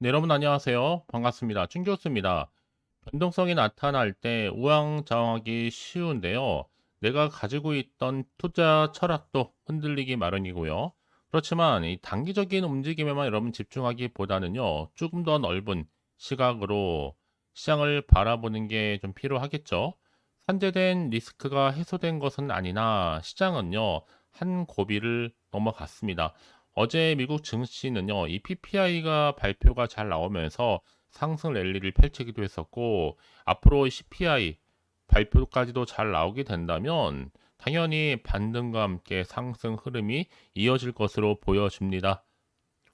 네, 여러분 안녕하세요. 반갑습니다. 춘교수입니다. 변동성이 나타날 때 우왕좌왕하기 쉬운데요. 내가 가지고 있던 투자 철학도 흔들리기 마련이고요. 그렇지만 이 단기적인 움직임에만 여러분 집중하기보다는요. 조금 더 넓은 시각으로 시장을 바라보는 게 좀 필요하겠죠. 산재된 리스크가 해소된 것은 아니나 시장은요. 한 고비를 넘어갔습니다. 어제 미국 증시는요, 이 PPI가 발표가 잘 나오면서 상승 랠리를 펼치기도 했었고, 앞으로 CPI 발표까지도 잘 나오게 된다면, 당연히 반등과 함께 상승 흐름이 이어질 것으로 보여집니다.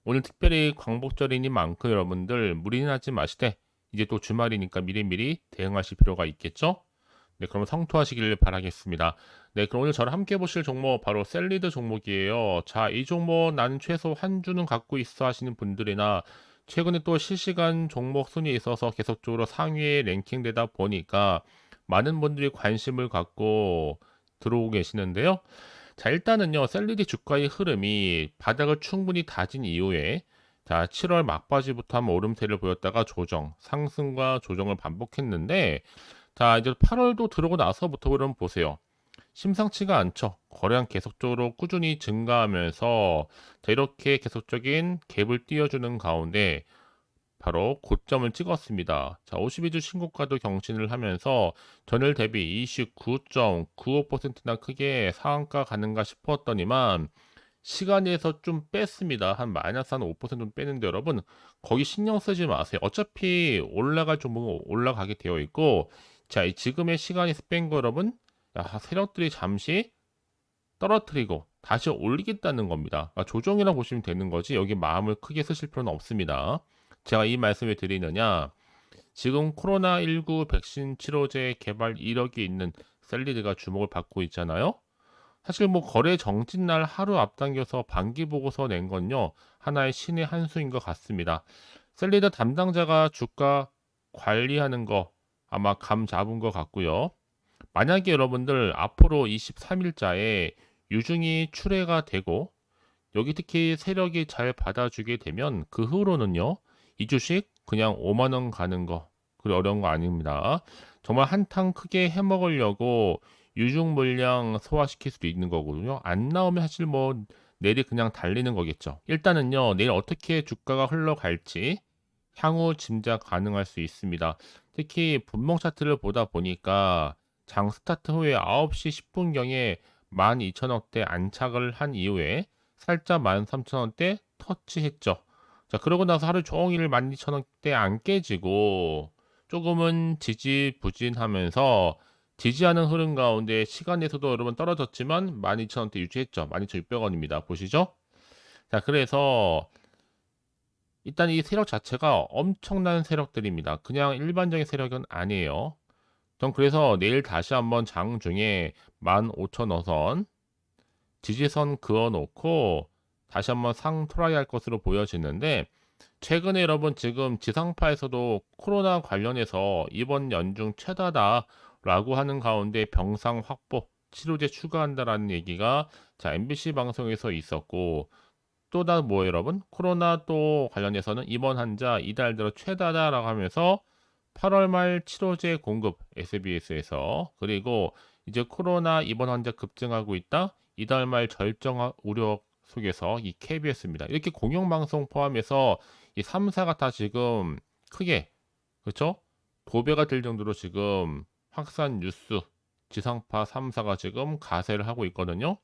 오늘 특별히 광복절이니만큼 여러분들 무리하지 마시되, 이제 또 주말이니까 미리미리 대응하실 필요가 있겠죠? 네, 그럼 성투하시길 바라겠습니다. 네, 그럼 오늘 저랑 함께 보실 종목 바로 셀리드 종목이에요. 자, 이 종목 나는 최소 한 주는 갖고 있어 하시는 분들이나 최근에 또 실시간 종목 순위에 있어서 계속적으로 상위에 랭킹되다 보니까 많은 분들이 관심을 갖고 들어오고 계시는데요. 자, 일단은요, 셀리드 주가의 흐름이 바닥을 충분히 다진 이후에 자, 7월 막바지부터 한번 오름세를 보였다가 조정, 상승과 조정을 반복했는데 자, 이제 8월도 들어오고 나서부터 그럼 보세요. 심상치가 않죠. 거래량 계속적으로 꾸준히 증가하면서 자, 이렇게 계속적인 갭을 띄워주는 가운데 바로 고점을 찍었습니다. 자, 52주 신고가도 경신을 하면서 전일 대비 29.95%나 크게 상한가 가는가 싶었더니만 시간에서 좀 뺐습니다. 한 마이너스 한 5% 빼는데 여러분 거기 신경 쓰지 마세요. 어차피 올라갈 종목은 올라가게 되어 있고 자, 이 지금의 시간에서 뺀 거 여러분 세력들이 잠시 떨어뜨리고 다시 올리겠다는 겁니다. 그러니까 조정이라 보시면 되는 거지 여기 마음을 크게 쓰실 필요는 없습니다. 제가 이 말씀을 드리느냐 지금 코로나19 백신 치료제 개발 이력이 있는 셀리드가 주목을 받고 있잖아요. 사실 뭐 거래 정진날 하루 앞당겨서 반기 보고서 낸 건요 하나의 신의 한 수인 것 같습니다. 셀리드 담당자가 주가 관리하는 거 아마 감 잡은 것 같고요. 만약에 여러분들 앞으로 23일자에 유중이 출회가 되고 여기 특히 세력이 잘 받아주게 되면 그 후로는요 이 주식 그냥 5만 원 가는 거 그리 어려운 거 아닙니다. 정말 한탕 크게 해먹으려고 유중 물량 소화시킬 수도 있는 거거든요. 안 나오면 사실 뭐 내일 그냥 달리는 거겠죠. 일단은요 내일 어떻게 주가가 흘러갈지 향후 짐작 가능할 수 있습니다. 특히 분봉 차트를 보다 보니까 장 스타트 후에 9시 10분경에 12,000원대 안착을 한 이후에 살짝 13,000원대 터치했죠. 자, 그러고 나서 하루 종일 12,000원대 안 깨지고 조금은 지지부진하면서 지지하는 흐름 가운데 시간에서도 여러분 떨어졌지만 12,000원대 유지했죠. 12,600원입니다. 보시죠? 자, 그래서 일단 이 세력 자체가 엄청난 세력들입니다. 그냥 일반적인 세력은 아니에요. 전 그래서 내일 다시 한번 장중에 15,000원 지지선 그어놓고 다시 한번 상 트라이 할 것으로 보여지는데 최근에 여러분 지금 지상파에서도 코로나 관련해서 이번 연중 최다다라고 하는 가운데 병상 확보 치료제 추가한다라는 얘기가 자 MBC 방송에서 있었고 또 다 뭐 여러분 코로나 또 관련해서는 입원 환자 이달 들어 최다다라고 하면서 8월 말 치료제 공급 SBS에서 그리고 이제 코로나 입원 환자 급증하고 있다 이달 말 절정 우려 속에서 이 KBS입니다. 이렇게 공영방송 포함해서 이 3사가 다 지금 크게 그렇죠? 도배가 될 정도로 지금 확산 뉴스 지상파 3사가 지금 가세를 하고 있거든요.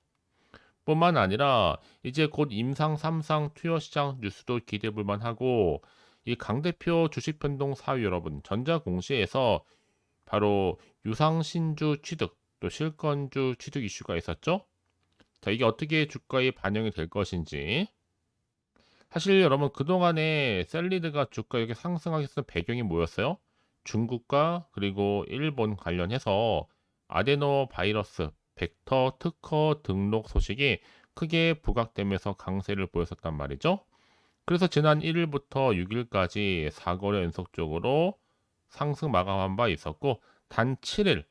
뿐만 아니라 이제 곧 임상 3상 투여 시장 뉴스도 기대해 볼 만하고 이 강 대표 주식 변동 사위 여러분 전자공시에서 바로 유상신주 취득 또 실권주 취득 이슈가 있었죠. 자, 이게 어떻게 주가에 반영이 될 것인지 사실 여러분 그동안에 셀리드가 주가 이렇게 상승하게 했던 배경이 뭐였어요? 중국과 그리고 일본 관련해서 아데노 바이러스 벡터 특허 등록 소식이 크게 부각되면서 강세를 보였었단 말이죠. 그래서 지난 1일부터 6일까지 4거래 연속적으로 상승 마감한 바 있었고 단 7일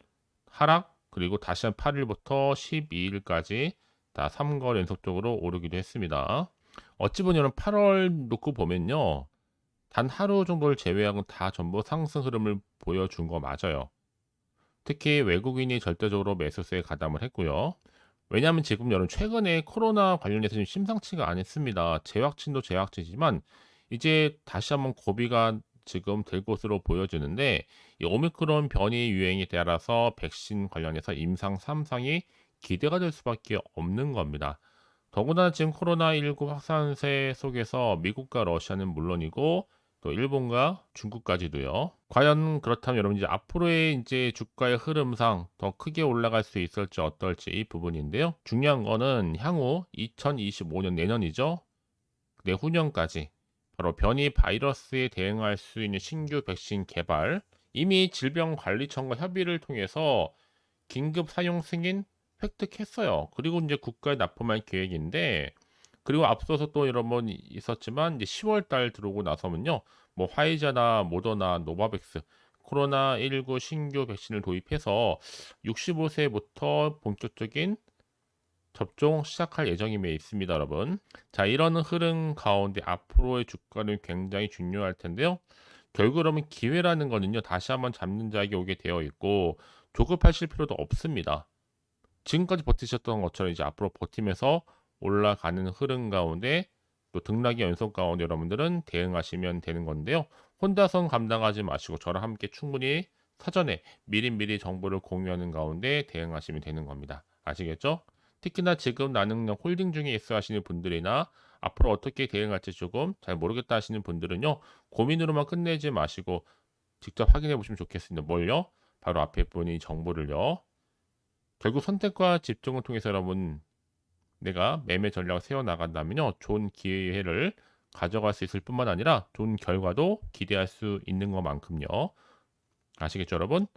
하락 그리고 다시 한 8일부터 12일까지 다 3거래 연속적으로 오르기도 했습니다. 어찌 보면 8월 놓고 보면요. 단 하루 정도를 제외하고는 다 전부 상승 흐름을 보여준 거 맞아요. 특히 외국인이 절대적으로 매수세에 가담을 했고요. 왜냐하면 지금 여러분 최근에 코로나 관련해서 좀 심상치가 않습니다. 재확진도 재확진이지만 이제 다시 한번 고비가 지금 될 것으로 보여지는데, 이 오미크론 변이 유행에 따라서 백신 관련해서 임상 3상이 기대가 될 수밖에 없는 겁니다. 더구나 지금 코로나19 확산세 속에서 미국과 러시아는 물론이고 또 일본과 중국까지도요. 과연 그렇다면 여러분 이제 앞으로의 이제 주가의 흐름상 더 크게 올라갈 수 있을지 어떨지 이 부분인데요. 중요한 거는 향후 2025년 내년이죠. 내후년까지 바로 변이 바이러스에 대응할 수 있는 신규 백신 개발, 이미 질병관리청과 협의를 통해서 긴급 사용 승인 획득했어요. 그리고 이제 국가에 납품할 계획인데, 그리고 앞서서 또 여러 번 있었지만 이제 10월 달 들어오고 나서면요. 뭐 화이자나 모더나 노바백스 코로나19 신규 백신을 도입해서 65세부터 본격적인 접종 시작할 예정임에 있습니다, 여러분. 자, 이런 흐름 가운데 앞으로의 주가는 굉장히 중요할 텐데요. 결국 그러면 기회라는 거는요, 다시 한번 잡는 자에게 오게 되어 있고, 조급하실 필요도 없습니다. 지금까지 버티셨던 것처럼 이제 앞으로 버티면서 올라가는 흐름 가운데 또 등락의 연속 가운데 여러분들은 대응하시면 되는 건데요. 혼자선 감당하지 마시고 저랑 함께 충분히 사전에 미리미리 정보를 공유하는 가운데 대응하시면 되는 겁니다. 아시겠죠? 특히나 지금 나는 홀딩 중에 있어 하시는 분들이나 앞으로 어떻게 대응할지 조금 잘 모르겠다 하시는 분들은요. 고민으로만 끝내지 마시고 직접 확인해 보시면 좋겠습니다. 뭘요? 바로 앞에 분이 정보를요. 결국 선택과 집중을 통해서 여러분 내가 매매 전략을 세워나간다면요. 좋은 기회를 가져갈 수 있을 뿐만 아니라 좋은 결과도 기대할 수 있는 것만큼요. 아시겠죠, 여러분?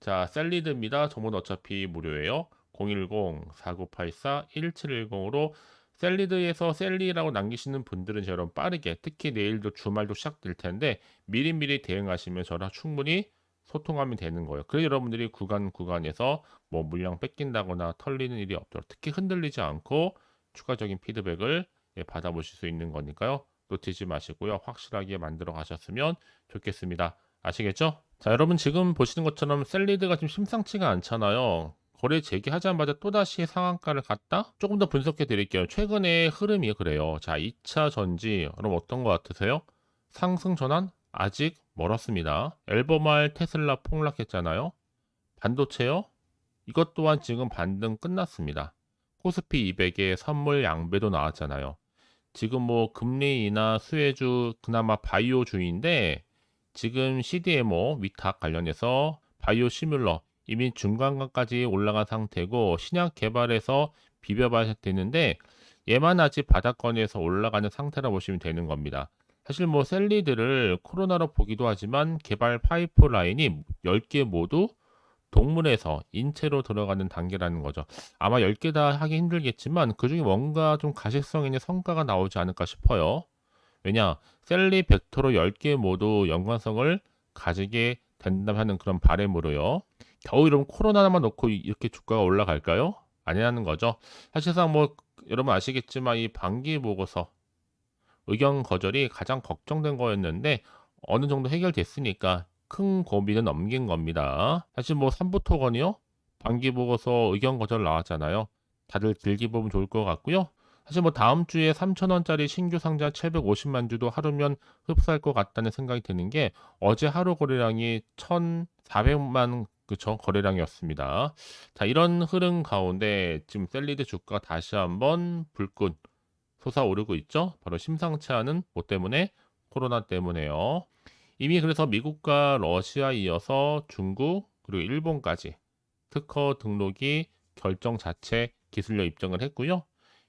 자, 셀리드입니다. 정보는 어차피 무료예요. 010-4984-1710으로 셀리드에서 셀리라고 남기시는 분들은 저런 빠르게, 특히 내일도 주말도 시작될 텐데 미리미리 대응하시면 저랑 충분히 소통하면 되는 거예요. 그래서 여러분들이 구간에서 뭐 물량 뺏긴다거나 털리는 일이 없도록, 특히 흔들리지 않고 추가적인 피드백을 받아보실 수 있는 거니까요. 놓치지 마시고요. 확실하게 만들어 가셨으면 좋겠습니다. 아시겠죠? 자, 여러분 지금 보시는 것처럼 셀리드가 좀 심상치가 않잖아요. 거래 재개하자마자 또다시 상한가를 갔다? 조금 더 분석해 드릴게요. 최근의 흐름이 그래요. 자, 2차 전지, 그럼 어떤 것 같으세요? 상승 전환? 아직 멀었습니다. 앨범알 테슬라 폭락했잖아요. 반도체요? 이것 또한 지금 반등 끝났습니다. 코스피 200에 선물 양배도 나왔잖아요. 지금 뭐 금리 인하 수혜주 그나마 바이오주인데 지금 CDMO 위탁 관련해서 바이오 시뮬러 이미 중간간까지 올라간 상태고 신약 개발에서 비벼봐야 되는데 얘만 아직 바닥권에서 올라가는 상태라 보시면 되는 겁니다. 사실 뭐 셀리드를 코로나로 보기도 하지만 개발 파이프라인이 10개 모두 동물에서 인체로 들어가는 단계라는 거죠. 아마 10개 다 하기 힘들겠지만 그중에 뭔가 좀 가시성 있는 성과가 나오지 않을까 싶어요. 왜냐, 셀리 벡터로 10개 모두 연관성을 가지게 된다면 하는 그런 바람으로요. 겨우 이런 코로나만 놓고 이렇게 주가가 올라갈까요? 아니라는 거죠. 사실상 뭐 여러분 아시겠지만 이 반기 보고서 의견 거절이 가장 걱정된 거였는데 어느 정도 해결됐으니까 큰 고비는 넘긴 겁니다. 사실 뭐 삼부토건이요? 반기 보고서 의견 거절 나왔잖아요. 다들 길게 보면 좋을 것 같고요. 사실 뭐 다음 주에 3,000원짜리 신규 상자 750만 주도 하루면 흡수할 것 같다는 생각이 드는 게 어제 하루 거래량이 1,400만 그쵸 거래량이었습니다. 자, 이런 흐름 가운데 지금 셀리드 주가 다시 한번 불꽃 솟아오르고 있죠. 바로 심상치 않은 뭐 때문에 코로나 때문에요. 이미 그래서 미국과 러시아 이어서 중국 그리고 일본까지 특허 등록이 결정 자체 기술료 입증을 했고요.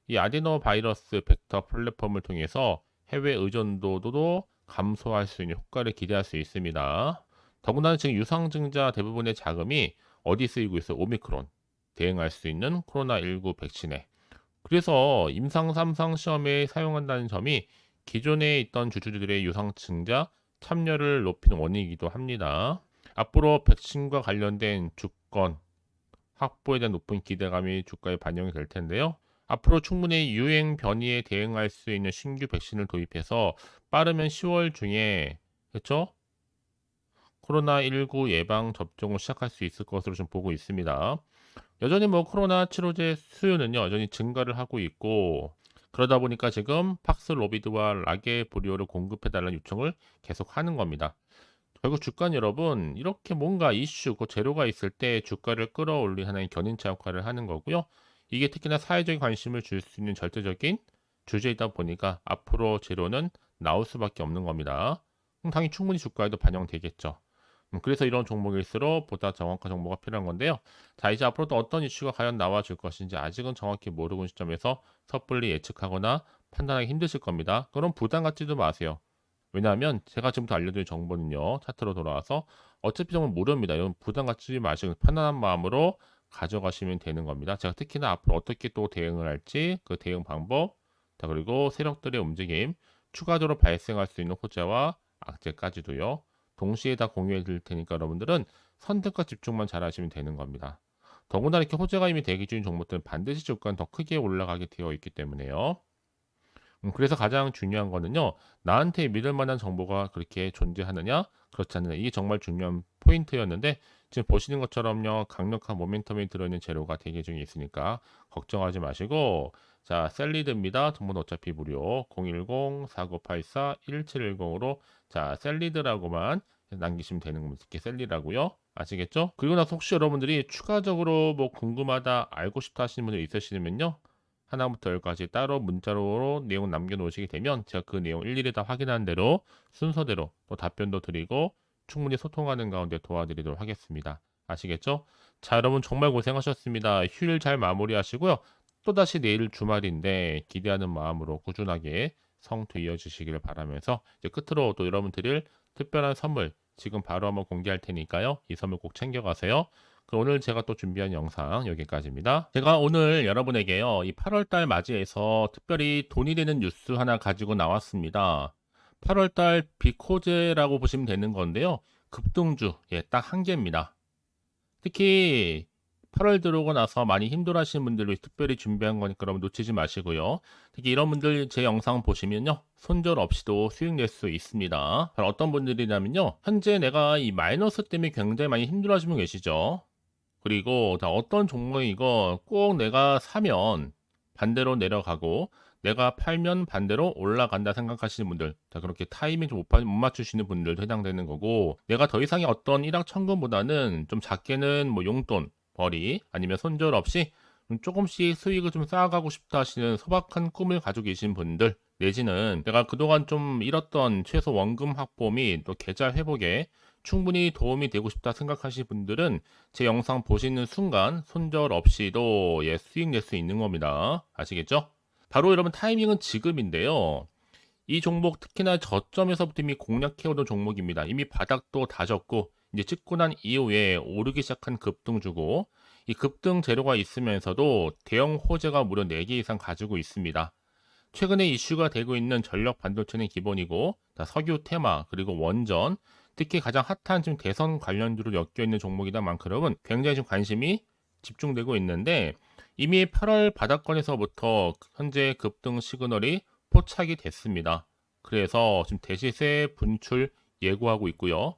이 아데노 바이러스 벡터 플랫폼을 통해서 해외 의존도도 감소할 수 있는 효과를 기대할 수 있습니다. 더군다나 지금 유상증자 대부분의 자금이 어디 쓰이고 있어요? 오미크론 대응할 수 있는 코로나19 백신에. 그래서 임상 3상 시험에 사용한다는 점이 기존에 있던 주주들의 유상증자 참여를 높이는 원인이기도 합니다. 앞으로 백신과 관련된 주권 확보에 대한 높은 기대감이 주가에 반영이 될 텐데요. 앞으로 충분히 유행 변이에 대응할 수 있는 신규 백신을 도입해서 빠르면 10월 중에 그쵸? 코로나19 예방 접종을 시작할 수 있을 것으로 좀 보고 있습니다. 여전히 뭐 코로나 치료제 수요는요, 여전히 증가를 하고 있고, 그러다 보니까 지금 팍스로비드와 라게브리오를 공급해 달라는 요청을 계속 하는 겁니다. 결국 주가는 여러분 이렇게 뭔가 이슈, 그 재료가 있을 때 주가를 끌어올리는 하나의 견인차 역할을 하는 거고요. 이게 특히나 사회적인 관심을 줄 수 있는 절대적인 주제이다 보니까 앞으로 재료는 나올 수밖에 없는 겁니다. 그럼 당연히 충분히 주가에도 반영되겠죠. 그래서 이런 종목일수록 보다 정확한 정보가 필요한 건데요. 자, 이제 앞으로 또 어떤 이슈가 과연 나와줄 것인지 아직은 정확히 모르고 있는 시점에서 섣불리 예측하거나 판단하기 힘드실 겁니다. 그럼 부담 갖지도 마세요. 왜냐하면 제가 지금부터 알려드릴 정보는요, 차트로 돌아와서 어차피 정말 무료입니다. 여러분 부담 갖지 마시고 편안한 마음으로 가져가시면 되는 겁니다. 제가 특히나 앞으로 어떻게 또 대응을 할지, 그 대응 방법, 자, 그리고 세력들의 움직임, 추가적으로 발생할 수 있는 호재와 악재까지도요, 동시에 다 공유해 드릴 테니까 여러분들은 선택과 집중만 잘 하시면 되는 겁니다. 더구나 이렇게 호재가 이미 대기 중인 종목들은 반드시 주가는 더 크게 올라가게 되어 있기 때문에요. 그래서 가장 중요한 거는요, 나한테 믿을 만한 정보가 그렇게 존재하느냐, 그렇지 않느냐, 이게 정말 중요한 포인트였는데, 지금 보시는 것처럼요, 강력한 모멘텀이 들어있는 재료가 대기 중에 있으니까, 걱정하지 마시고, 자, 셀리드입니다. 정보는 어차피 무료. 010-4984-1710으로, 자, 셀리드라고만 남기시면 되는 겁니다. 특히 셀리라고요. 아시겠죠? 그리고 나서 혹시 여러분들이 추가적으로 뭐 궁금하다, 알고 싶다 하시는 분들 있으시면요, 하나부터 열까지 따로 문자로 내용 남겨놓으시게 되면 제가 그 내용 일일이 다 확인한 대로 순서대로 또 답변도 드리고 충분히 소통하는 가운데 도와드리도록 하겠습니다. 아시겠죠? 자, 여러분 정말 고생하셨습니다. 휴일 잘 마무리하시고요. 또다시 내일 주말인데 기대하는 마음으로 꾸준하게 성투 이어주시기를 바라면서 이제 끝으로 또 여러분 드릴 특별한 선물 지금 바로 한번 공개할 테니까요. 이 선물 꼭 챙겨가세요. 그럼 오늘 제가 또 준비한 영상 여기까지입니다. 제가 오늘 여러분에게요, 이 8월달 맞이해서 특별히 돈이 되는 뉴스 하나 가지고 나왔습니다. 8월달 비코제라고 보시면 되는 건데요. 급등주, 예, 딱 한 개입니다. 특히 8월 들어오고 나서 많이 힘들어하시는 분들을 위해 특별히 준비한 거니까 여러분 놓치지 마시고요. 특히 이런 분들 제 영상 보시면요, 손절 없이도 수익 낼 수 있습니다. 바로 어떤 분들이냐면요, 현재 내가 이 마이너스 때문에 굉장히 많이 힘들어하시는 분 계시죠. 그리고 자, 어떤 종목이 이거 꼭 내가 사면 반대로 내려가고 내가 팔면 반대로 올라간다 생각하시는 분들, 자, 그렇게 타이밍 좀 못 맞추시는 분들도 해당되는 거고, 내가 더 이상의 어떤 일확천금보다는 좀 작게는 뭐 용돈 벌이 아니면 손절 없이 조금씩 수익을 좀 쌓아가고 싶다 하시는 소박한 꿈을 가지고 계신 분들, 내지는 내가 그동안 좀 잃었던 최소 원금 확보 및 또 계좌 회복에 충분히 도움이 되고 싶다 생각하시는 분들은 제 영상 보시는 순간 손절 없이도 예, 수익 낼 수 있는 겁니다. 아시겠죠? 바로 여러분 타이밍은 지금인데요. 이 종목 특히나 저점에서부터 이미 공략해오던 종목입니다. 이미 바닥도 다졌고 이제 찍고 난 이후에 오르기 시작한 급등주고, 이 급등 재료가 있으면서도 대형 호재가 무려 4개 이상 가지고 있습니다. 최근에 이슈가 되고 있는 전력 반도체는 기본이고, 석유 테마 그리고 원전, 특히 가장 핫한 지금 대선 관련주로 엮여 있는 종목이다 만큼은 굉장히 지금 관심이 집중되고 있는데, 이미 8월 바닥권에서부터 현재 급등 시그널이 포착이 됐습니다. 그래서 지금 대시세 분출 예고하고 있고요.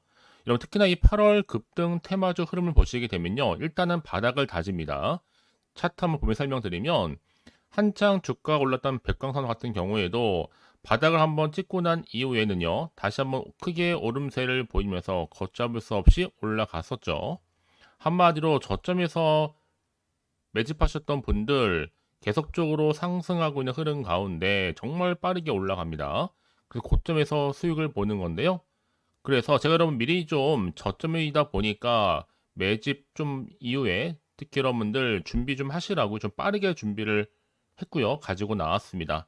여러분 특히나 이 8월 급등 테마주 흐름을 보시게 되면요, 일단은 바닥을 다집니다. 차트 한번 보면 설명드리면, 한창 주가가 올랐던 백광산 같은 경우에도 바닥을 한번 찍고 난 이후에는요, 다시 한번 크게 오름세를 보이면서 걷잡을 수 없이 올라갔었죠. 한마디로 저점에서 매집하셨던 분들 계속적으로 상승하고 있는 흐름 가운데 정말 빠르게 올라갑니다. 그래서 고점에서 수익을 보는 건데요. 그래서 제가 여러분 미리 좀 저점이다 보니까 매집 좀 이후에 특히 여러분들 준비 좀 하시라고 좀 빠르게 준비를 했고요. 가지고 나왔습니다.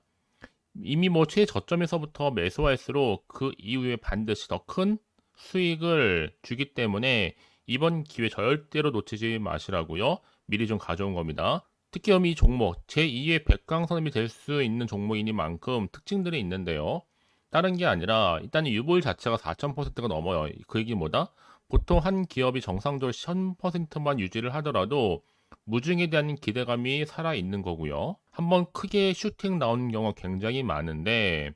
이미 뭐 최저점에서부터 매수할수록 그 이후에 반드시 더 큰 수익을 주기 때문에 이번 기회 절대로 놓치지 마시라고요. 미리 좀 가져온 겁니다. 특히 이 종목 제2의 백강선임이 될 수 있는 종목이니만큼 특징들이 있는데요. 다른 게 아니라 일단 유보율 자체가 4,000%가 넘어요. 그 얘기 뭐다? 보통 한 기업이 정상적으로 1000%만 유지를 하더라도 무중에 대한 기대감이 살아있는 거고요. 한번 크게 슈팅 나오는 경우가 굉장히 많은데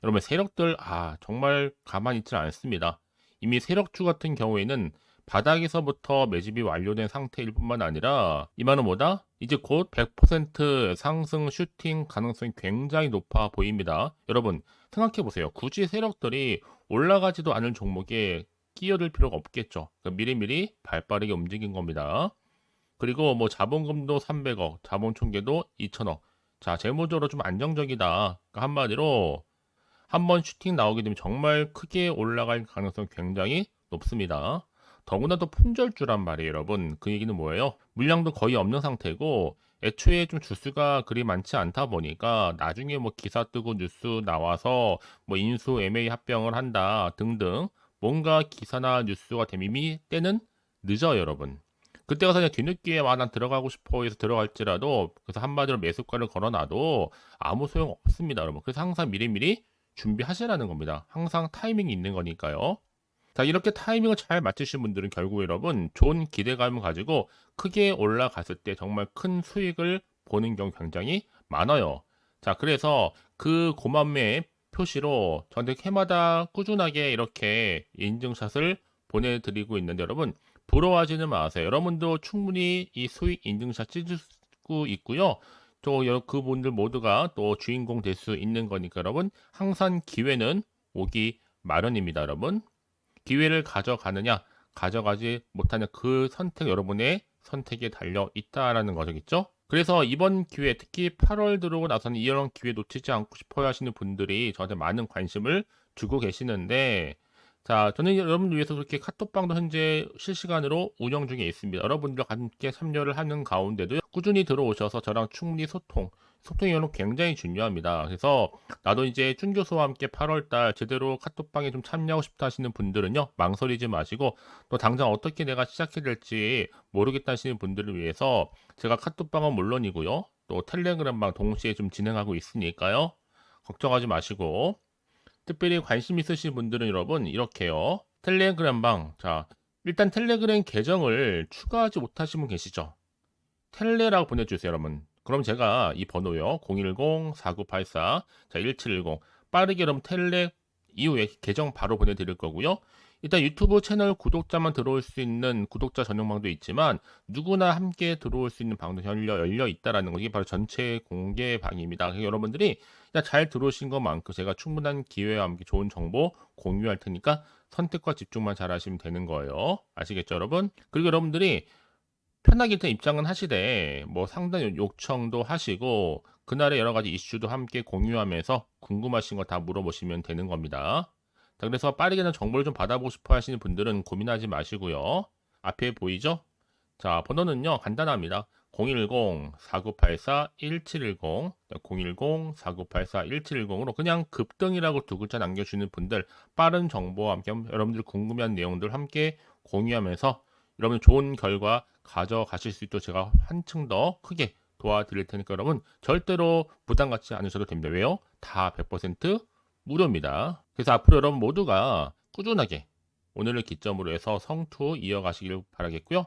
여러분 세력들 정말 가만히 있지 않습니다. 이미 세력주 같은 경우에는 바닥에서부터 매집이 완료된 상태일 뿐만 아니라 이만은 뭐다? 이제 곧 100% 상승 슈팅 가능성이 굉장히 높아 보입니다. 여러분 생각해 보세요. 굳이 세력들이 올라가지도 않을 종목에 끼어들 필요가 없겠죠. 그러니까 미리미리 발빠르게 움직인 겁니다. 그리고 뭐 자본금도 300억, 자본 총계도 2천억. 자, 재무적으로 좀 안정적이다. 그러니까 한마디로 한번 슈팅 나오게 되면 정말 크게 올라갈 가능성이 굉장히 높습니다. 더구나도 품절주란 말이에요, 여러분. 그 얘기는 뭐예요? 물량도 거의 없는 상태고 애초에 좀 주수가 그리 많지 않다 보니까 나중에 뭐 기사 뜨고 뉴스 나와서 뭐 인수 MA 합병을 한다 등등 뭔가 기사나 뉴스가 되면 이미 때는 늦어요, 여러분. 그때 가서 그냥 뒤늦게 난 들어가고 싶어 해서 들어갈지라도 그래서 한마디로 매수가를 걸어놔도 아무 소용 없습니다, 여러분. 그래서 항상 미리미리 준비하시라는 겁니다. 항상 타이밍이 있는 거니까요. 자, 이렇게 타이밍을 잘 맞추신 분들은 결국 여러분 좋은 기대감을 가지고 크게 올라갔을 때 정말 큰 수익을 보는 경우 굉장히 많아요. 자, 그래서 그 고만매 표시로 저한테 해마다 꾸준하게 이렇게 인증샷을 보내드리고 있는데 여러분 부러워하지는 마세요. 여러분도 충분히 이 수익 인증샷 찍을 수 있고요. 또 그분들 모두가 또 주인공 될 수 있는 거니까 여러분 항상 기회는 오기 마련입니다, 여러분. 기회를 가져가느냐, 가져가지 못하냐 그 선택 여러분의 선택에 달려 있다라는 거겠죠. 그래서 이번 기회 특히 8월 들어오고 나서는 이런 기회 놓치지 않고 싶어 하시는 분들이 저한테 많은 관심을 주고 계시는데 자, 저는 여러분들 위해서 그렇게 카톡방도 현재 실시간으로 운영 중에 있습니다. 여러분들과 함께 참여를 하는 가운데도 꾸준히 들어오셔서 저랑 충분히 소통이 여러분 굉장히 중요합니다. 그래서 나도 이제 준 교수와 함께 8월달 제대로 카톡방에 좀 참여하고 싶다 하시는 분들은요, 망설이지 마시고 또 당장 어떻게 내가 시작해야 될지 모르겠다 하시는 분들을 위해서 제가 카톡방은 물론이고요, 또 텔레그램방 동시에 좀 진행하고 있으니까요. 걱정하지 마시고 특별히 관심 있으신 분들은 여러분 이렇게요. 텔레그램방. 자, 일단 텔레그램 계정을 추가하지 못하신 분 계시죠? 텔레라고 보내주세요, 여러분. 그럼 제가 이 번호요. 010-4984, 자, 1710. 빠르게 여러분 텔레 이후에 계정 바로 보내드릴 거고요. 일단 유튜브 채널 구독자만 들어올 수 있는 구독자 전용방도 있지만 누구나 함께 들어올 수 있는 방도 열려 있다라는 거. 이게 바로 전체 공개 방입니다. 그래서 여러분들이 잘 들어오신 것만큼 제가 충분한 기회와 함께 좋은 정보 공유할 테니까 선택과 집중만 잘 하시면 되는 거예요. 아시겠죠, 여러분? 그리고 여러분들이 편하게 일단 입장은 하시되 뭐 상담 요청도 하시고 그날의 여러 가지 이슈도 함께 공유하면서 궁금하신 거 다 물어보시면 되는 겁니다. 자, 그래서 빠르게는 정보를 좀 받아보고 싶어 하시는 분들은 고민하지 마시고요. 앞에 보이죠? 자, 번호는요, 간단합니다. 010-4984-1710, 010-4984-1710으로 그냥 급등이라고 두 글자 남겨주시는 분들, 빠른 정보와 함께 여러분들 궁금한 내용들 함께 공유하면서 여러분 좋은 결과 가져가실 수 있도록 제가 한층 더 크게 도와드릴 테니까 여러분 절대로 부담 갖지 않으셔도 됩니다. 왜요? 다 100% 무료입니다. 그래서 앞으로 여러분 모두가 꾸준하게 오늘을 기점으로 해서 성투 이어가시길 바라겠고요.